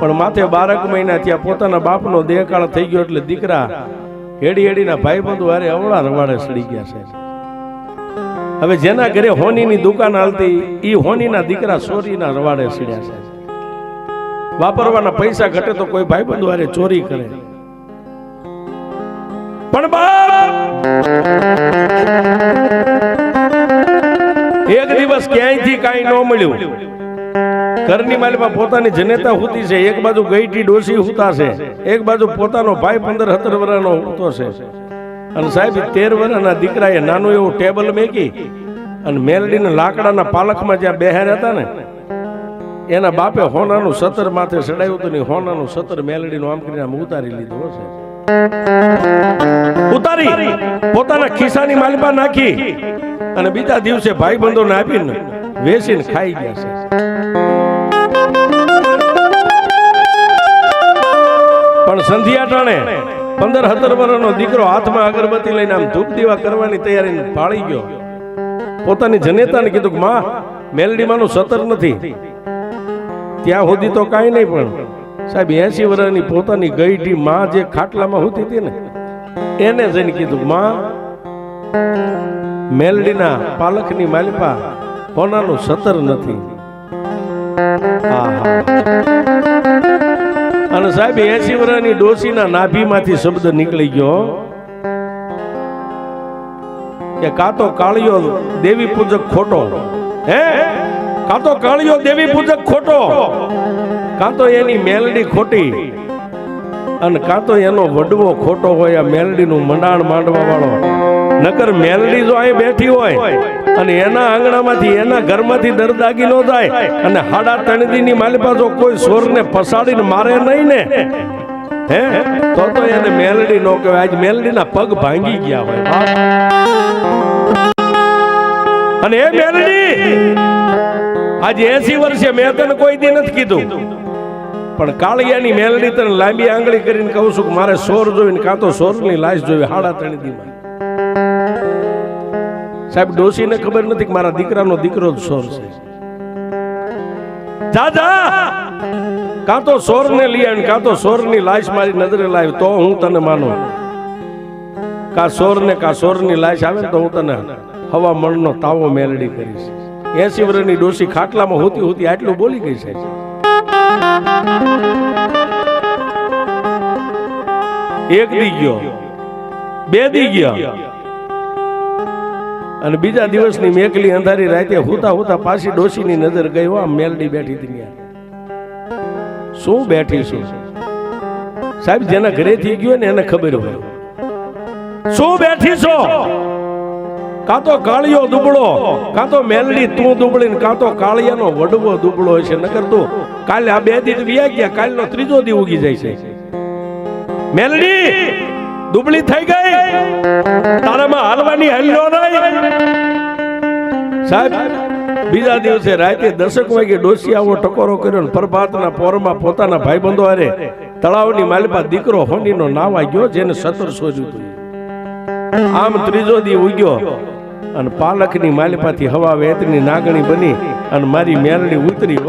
પણ માથે 12 મહિના ત્યાં પોતાના બાપનો દેહકાળ થઈ ગયો એટલે દીકરા હેડી હેડીના ભાઈબંધુ હારે અવળા રવાડે સડી ગયા છે. હવે જેના ઘરે હોનીની દુકાન હાલતી ઈ હોનીના દીકરા ચોરીના રવાડે સડ્યા છે. વાપરવાના પૈસા ઘટે તો કોઈ ભાઈબંધુ હારે ચોરી કરે. પણ એક દિવસ ક્યાંયથી કાંઈ ન મળ્યું. ઘરની માલમાં પોતાની જનેતા હુતી છે, એક બાજુ ગઈટી ડોસી હુતા છે, એક બાજુ પોતાનો ભાઈ 15-17 વર્ષનો હુતો છે. અને સાહેબ 13 વર્ષના દીકરાએ નાનું એવું ટેબલ મેકી અને મેલડીના લાકડાના પાલખમાં જ્યાં બેહાર્યા હતા ને એના બાપે હોનાનું સતર માથે ચડાવ્યું હતું ને હોનાનું સતર મેલડીનું આમ કરીને આમ ઉતારી લીધું છે. ઉતારી પોતાના ખિસ્સાની માલમાં નાખી અને બીજા દિવસે ભાઈબંધોને આપીને વેચીને ખાઈ ગયા છે. પણ સંધ્યા ટાણે 15-17 વર્ષનો દીકરો હાથમાં અગરબત્તી લઈને આમ ધૂપ દીવા કરવાની તૈયારી પાળી ગયો. પોતાની જનેતાને કીધું કે માં મેલડીમાંનું સતર નથી. ત્યાં સુધી તો કાંઈ નહીં, પણ સાહેબ 80 વર્ષની પોતાની ગઈઢી માં જે ખાટલામાં હોતી હતી ને એને જઈને કીધું માં મેલડીના પાલખની માલિપા હોનાનું સતર નથી. અને સાહેબ 80 વર્ષની ડોસીના નાભીમાંથી શબ્દ નીકળી ગયો કે કાં તો કાળિયો દેવી પૂજક ખોટો, હે કાં તો કાળિયો દેવી પૂજક ખોટો, કાં તો એની મેલડી ખોટી અને કાં તો એનો વડવો ખોટો હોય. આ મેલડીનું મંડાણ માંડવા વાળો નકર મેલડી જો અહીં બેઠી હોય અને એના આંગણામાંથી એના ઘરમાંથી દરદાગી ન જાય અને 3.5 દીની માલિપા જો કોઈ સોરને પસાડીને મારે નહીં ને હે તો એને મેલડી નો કહેવાય. આજ મેલડીના પગ ભાંગી ગયા હોય. અને એ મેલડી આજે 80 વર્ષે મેં તને કોઈ દી નથી કીધું, પણ કાળિયાની મેલડી તને લાંબી આંગળી કરીને કહું છું કે મારે સોર જોઈને કાં તો સોરની લાશ જોઈ 3.5 દીમાં. સાહેબ ડોશીને ખબર નથી કે મારા દીકરાનો દીકરો જ સોર છે. જા કાં તો સોરને લઈ આવીને કાં તો સોરની લાશ મારી નજરે લાવી તો હું તને માનું. કા સોરની લાશ આવે તો હું તને હવા મણનો તાવો મેલડી કરીશ. 80 વર્ષની ડોશી ખાટલામાં હોતી આટલું બોલી ગઈ છે. એક દી ગયો, 2 દી ગયા અને બીજા દિવસની મેઘલી અંધારી રાતે હુતા પાછી ડોશીની નજર ગઈ. આમ મેલડી બેઠી હતી. શું બેઠી છું સાહેબ? જેના ઘરે થઈ ગયો ને એને ખબર હોય શું બેઠી છો. કાં તો કાળિયો દુબળો, કાં તો મેલડી તું દુબળી, કાં તો કાળિયાનો વડવો દુબળો હોય છે. નકર તું કાલે આ 2 દી વ્યા ગયા, કાલનો 3જો દી ઉગી જાય છે. મેલડી દુબળી થઈ ગઈ, તારામાં હાલવાની હલ્યો નહીં. સાહેબ બીજા દિવસે રાતે 10 વાગે ડોશી આવો ટકોરો કર્યો ને પ્રભાતના પોરમાં પોતાના ભાઈબંધો હારે તળાવની માલિપા દીકરો હોનીનો નાવા ગયો જેને સતર સોજ્યું હતું. આમ 3જો દી ઉગ્યો અને પાલખની માલિપાથી હવા વેતની નાગણી બની અને મારી મેલડી ઉતરી.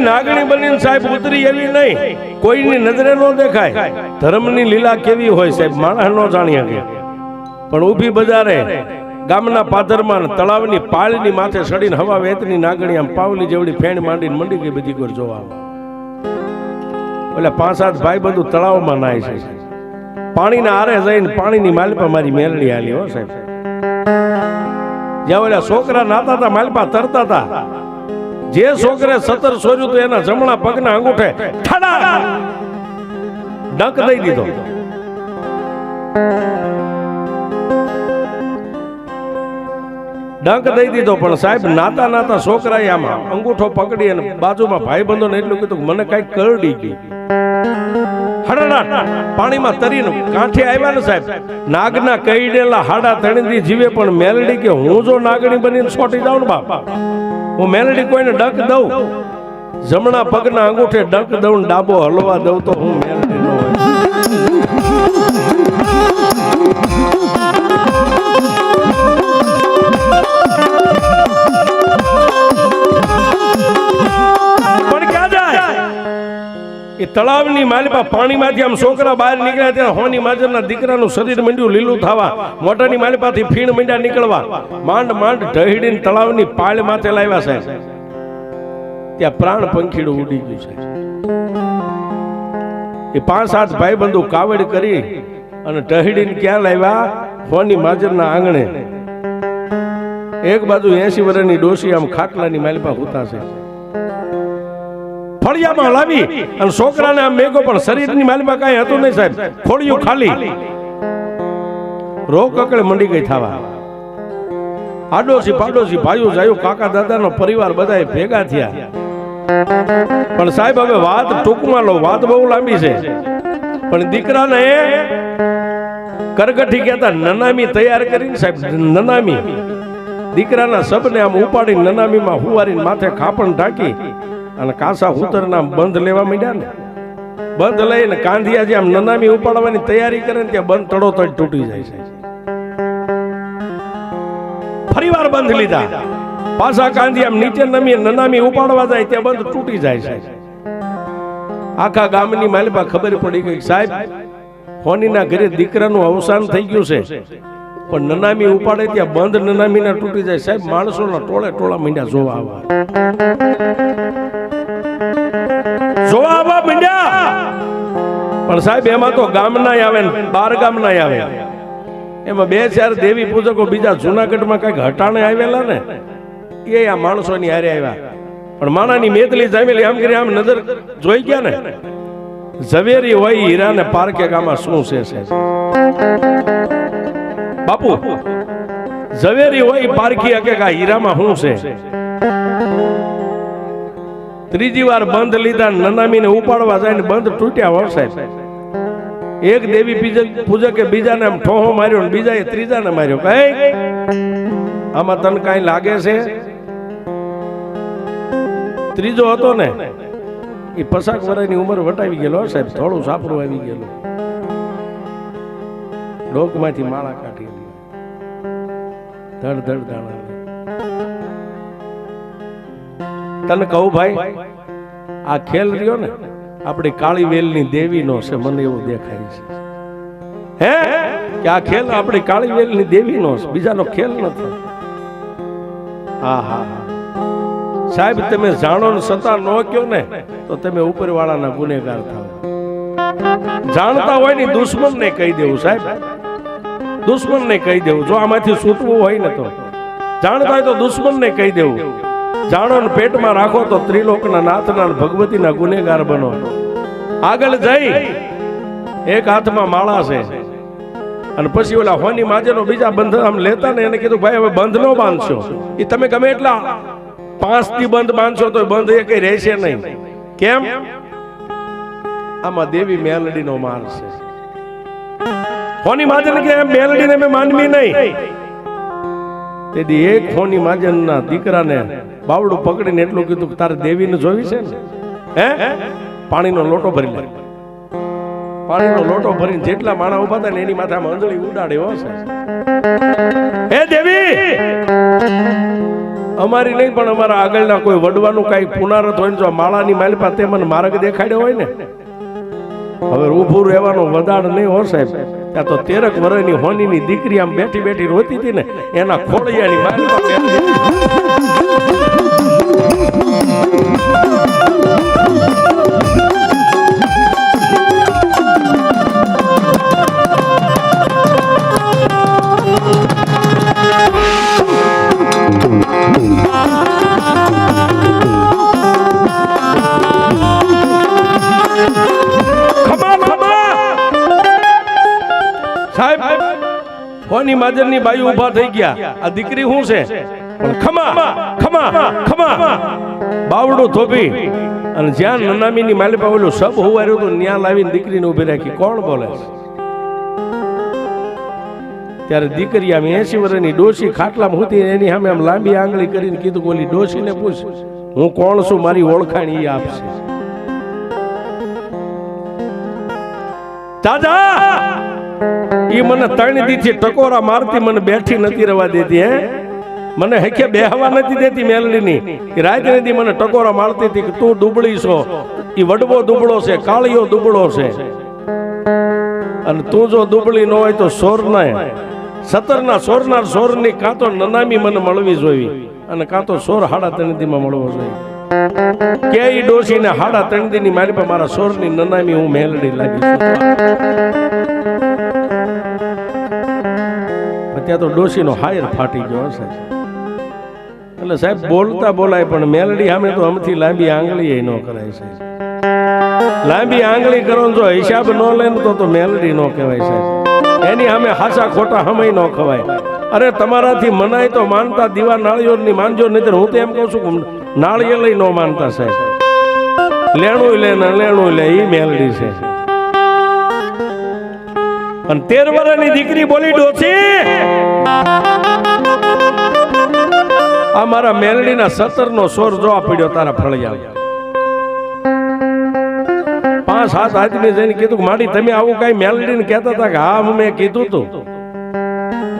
નાગણી બનીને સાહેબ ઉતરી એવી નહીં, કોઈની નજરે ન દેખાય. ધર્મની લીલા કેવી હોય સાહેબ માણસ ન જાણી શકે. પણ ઊભી બજારે ગામના પાદરમાં તળાવની પાળની માથે સડીને હવા વેતની નાગણી આમ પાવલી જેવડી ફેણ માંડીને મંડી ગઈ બધી કોઈ જોવા. એટલે 5-7 ભાઈ બધું તળાવમાં નાય છે. પાણીના આરે જઈને પાણીની માલપા મારી મેલડી હાલી હો સાહેબ. જ્યાં ઓલા છોકરા નાતા હતા માલપા તરતા હતા, જે છોકરે સતર સોર્યું તો એના જમણા પગના અંગૂઠે ઠડા ડંક દઈ દીધો. પણ સાહેબ નાતા છોકરાએ આમાં અંગૂઠો પકડી અને બાજુમાં ભાઈબંધોને એટલું કીધું કે મને કઈ કરડી ગઈ. હડાડા પાણીમાં તરીને કાંઠે આવ્યા ને સાહેબ, નાગના કઈડેલા હાડા તણીથી જીવે, પણ મેલડી કે હું જો નાગણી બનીને છોટી જાઉં ને બાપ, હું મેલડી કોઈને ડક દઉં, જમણા પગના અંગૂઠે ડક દઉં, ડાબો હલવા દઉં, તો હું મેલડી ન હોય. એ તળાવની માલિપા પાણીમાંથી આમ છોકરા બહાર નીકળ્યા ત્યાં હોની માજરના દીકરાનું શરીર મંડ્યું લીલું થવા, મોટાની માલિપાથી ફીણ મંડ્યા નીકળવા, માંડ માંડ ઢહીડીને તળાવની પાળ માથે લાવ્યા સાહેબ. ત્યાં પ્રાણ પંખીડું ઉડી ગયું સાહેબ. એ 5-8 ભાઈબંધુ કાવડ કરી અને ઢહીડીને ક્યાં લાવ્યા? હોની માજરના આંગણે. એક બાજુ 80 વર્ષની ડોશી આમ ખાટલાની માલિપા હુતા છે, ફળિયામાં લાવી અને છોકરાને આમ મેઘો, પણ શરીરની માલિપા કાંઈ હતું નહીં સાહેબ, ખોડિયું ખાલી. રોગ કકડે મંડી ગઈ થવા. આડોશી પાડોશી ભાઈઓ જાયો કાકા દાદાનો પરિવાર બધા ભેગા થયા. પણ સાહેબ હવે વાત ટૂંકમાં લો, વાત બહુ લાંબી છે. પણ દીકરાને કરગઠી કહેતા નનામી તૈયાર કરીને સાહેબ, નનામી દીકરાના સબને આમ ઉપાડી નનામીમાં હુવારીને માથે ખાપણ ઢાંકી અને કાસા હુતરના બંધ લેવા માંડ્યા ને. બંધ લઈને કાંધિયાજી આમ નનામી ઉપાડવાની તૈયારી કરે ને ત્યાં બંધ તડોતડ તૂટી જાય છે. ફરીવાર બંધ લીધા, પાછા કાંધી આમ નીચે નમી નનામી ઉપાડવા જાય ત્યાં બંધ તૂટી જાય છે. આખા ગામની માલિપા ખબર પડી ગઈ સાહેબ, હોનીના ઘરે દીકરાનું અવસાન થઈ ગયું છે, પણ નનામી ઉપાડે ત્યાં બંધ નનામીના તૂટી જાય સાહેબ. માણસોના ટોળે ટોળા મીંડા જોવા આવવા મીંડ્યા. પણ સાહેબ એમાં તો ગામના આવે ને બાર ગામના આવે, એમાં 2-4 દેવી પૂજકો બીજા જુનાગઢમાં કઈક હટાણે આવેલા ને, એ આ માણસોની હારે આવ્યા. પણ માણાની મેદલી જામેલી આમ કરી આમ નજર જોઈ ગયા ને, ઝવેરી હોય હીરા ને પારકે ગામમાં શું છે બાપુ? ઝવેરી હોય પારખી હકે કા હીરામાં શું છે? ત્રીજી વાર બંધ લીધા, નનામીને ઉપાડવા જાય ને બંધ તૂટ્યા હોય સાહેબ. એક દેવી પૂજકે બીજાને આમ ઠોહો માર્યો ને બીજાએ ત્રીજાને માર્યો. કઈ આમાં તને કાંઈ લાગે છે? ત્રીજો હતો ને એ 50 વર્ષની ઉંમર વટાવી ગયેલો સાહેબ, થોડું સાપરું આવી ગયેલું, ડોકમાંથી માળા કાઢી ધડ ધડ દાણા. તને કહું ભાઈ, આ ખેલ રહ્યો ને આપણી કાળી વેલની દેવીનો છે, મને એવું દેખાય છે હે કે આ ખેલ આપણી કાળી વેલની દેવીનો છે, બીજાનો ખેલ નથી. હા હા હા સાહેબ, તમે જાણો ને છતાં ન કહો ને તો તમે ઉપરવાળાના ગુનેગાર થાવ. જાણતા હોય ને દુશ્મન ને કહી દેવું સાહેબ, દુશ્મન ને કહી દેવું. જો આમાંથી છૂટવું હોય ને તો જાણતા હોય તો દુશ્મન ને કહી દેવું. જાણો ને પેટમાં રાખો તો ત્રિલોકના નાથના ભગવતીના ગુનેગાર બનો. આગળ જઈ એક હાથમાં માળા છે અને પછી ઓલા હોની માજેનો બીજા બંધ આમ લેતા ને, એને કીધું ભાઈ હવે બંધ નો બાંધશો, એ તમે ગમે એટલા 5 થી બંધ બાંધશો તો બંધ એ કઈ રહેશે નહીં. કેમ? આમાં દેવી મેલડીનો માર છે. હોની માજન કે મેલડીને મેં માનવી નહીં. તેથી એક હોની માજનના દીકરાને બાવડું પકડીને એટલું કીધું કે તારે દેવીને જોવી છે ને, હે પાણીનો લોટો ભરી લે. પાણીનો લોટો ભરીને જેટલા માણા ઉભા હતા ને એની માથે આમ અંજળી ઉડાડ્યો હશે. હે દેવી, અમારી નહીં પણ અમારા આગળના કોઈ વડવાનું કઈ પુનારત હોય ને, જો માળાની માલિપા તે મને માર્ગ દેખાડ્યો હોય ને, હવે ઊભું રહેવાનો વદાડ નહીં હો સાહેબ. ત્યાં તો 13 વર્ષની હોનીની દીકરી આમ બેઠી બેઠી રોતી હતી ને, એના ખોળિયાની માલિપા હોની માજરની બાઈ ઉભા થઈ ગયા. આ દીકરી શું છે? પણ ખમા ખમા ખમા બાવડું થોભી અને જ્યાં નનામીની માલિપા ઓલું સબ હોવાર્યું હતું ત્યાં લાવીને દીકરીને ઉભી રાખી. કોણ બોલે છે? ત્યારે દીકરી આમ 80 વર્ષની ડોશી ખાટલામાં હતી, એની સામે આમ લાંબી આંગળી કરીને કીધું, ઓલી ડોશીને પૂછ હું કોણ છું, મારી ઓળખાણ ઈ આપશે. દાદા ઈ મને 3 દીથી ટકોરા મારતી, મને બેઠી નથી રહેવા દેતી. હે મને હેકે બેહવા નથી દેતી મેલડીની. રાત નથી મને ટકોરા મારતી હતી કે તું દુબળી છો, ઈ વડવો દુબળો છે, કાળિયો દુબળો છે, અને તું જો દુબળી ન હોય તો સોરના 17ના સોરનાર સોરની કાં તો નનામી મને મળવી જોઈએ, અને કાં તો સોર 3.5 દીમાં મળવો જોઈએ. કે ઈ ડોશીને 3.5 દીની મારી પર મારા સોરની નનામી હું મેલડી લાગી. ત્યાં તો ડોશીનો હાયર ફાટી ગયો હશે. એટલે સાહેબ બોલતા બોલાય પણ મેલડી સામે તો અમથી લાંબી આંગળી ન કરાય છે. લાંબી આંગળી કરો જો હિસાબ ન લે તો મેલડી નો કહેવાય સાહેબ. એની સામે હાસા ખોટા સમય ન ખવાય. અરે તમારાથી મનાય તો માનતા, દીવા નાળિયેરની માનજો, નહીં હું તો એમ કહું છું નાળિયેર લઈ ન માનતા સાહેબ. લેણું લે ને લેણું લે ઈ મેલડી છે. અને 13 વર્ષની દીકરી બોલી, ડોશી આ મારા મેલડીના 17નો સોર જોવા પડ્યો તારા ફળિયા. 5-7 આદમી જઈને કીધું કે માડી તમે આવું કઈ મેલડીને કહેતા હતા કે હા મેં કીધું તું.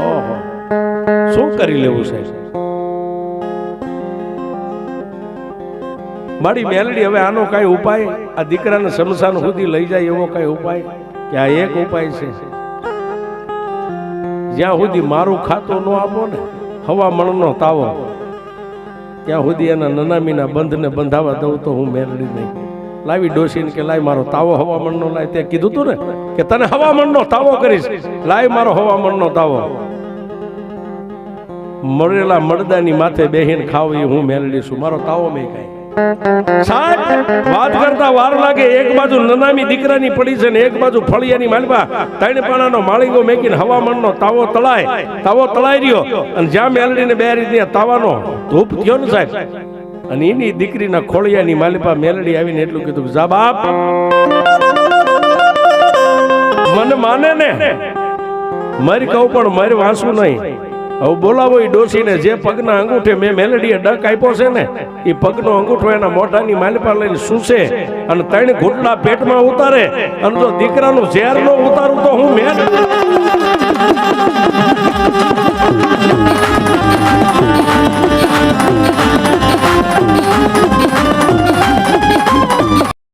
ઓહો શું કરી લેવું છે મારી મેલડી? હવે આનો કઈ ઉપાય, આ દીકરાને શમશાન સુધી લઈ જાય એવો કઈ ઉપાય? કે આ એક ઉપાય છે. જ્યાં સુધી મારું ખાતું ન આપો ને હવામણનો તાવો, ત્યાં સુધી એના નનામીના બંધને બંધાવા દઉં તો હું મેલડી નહીં. લાવી ડોશીને કે લાય મારો તાવો હવામણનો લાય. તે કીધું તું ને કે તને હવામણનો તાવો કરીશ, લાય મારો હવામણનો તાવો. મરેલા મરદાની માથે બેહીને ખાવ એ હું મેલડી છું, મારો તાવો મેં કાંઈ. સાહેબ વાત કરતા વાર લાગે. એક બાજુ નનામી દીકરાની પડી છે ને એક બાજુ ફળિયાની માલપા 3 પાણાનો માળીગો મેકીને હવામણનો તાવો તળાઈ રહ્યો. અને જ્યાં મેલડીને 2 રીતના તાવાનો ધૂપ થયો ને સાહેબ, અને એની દીકરીના ખોળિયાની માલિપા મેલડી આવીને એટલું કીધું, જા બાપ મને માને ને મારી કહું પણ મારે વાંસું નહીં. હવે બોલાવો એ ડોશીને. જે પગના અંગૂઠે મેં મેલડીએ ડક આપ્યો છે ને એ પગનો અંગૂઠો એના મોઢાની માલિપા લઈને સૂસે અને 3 ઘૂંટડા પેટમાં ઉતારે. અને જો દીકરાનું ઝેર નો ઉતારું તો હું મેં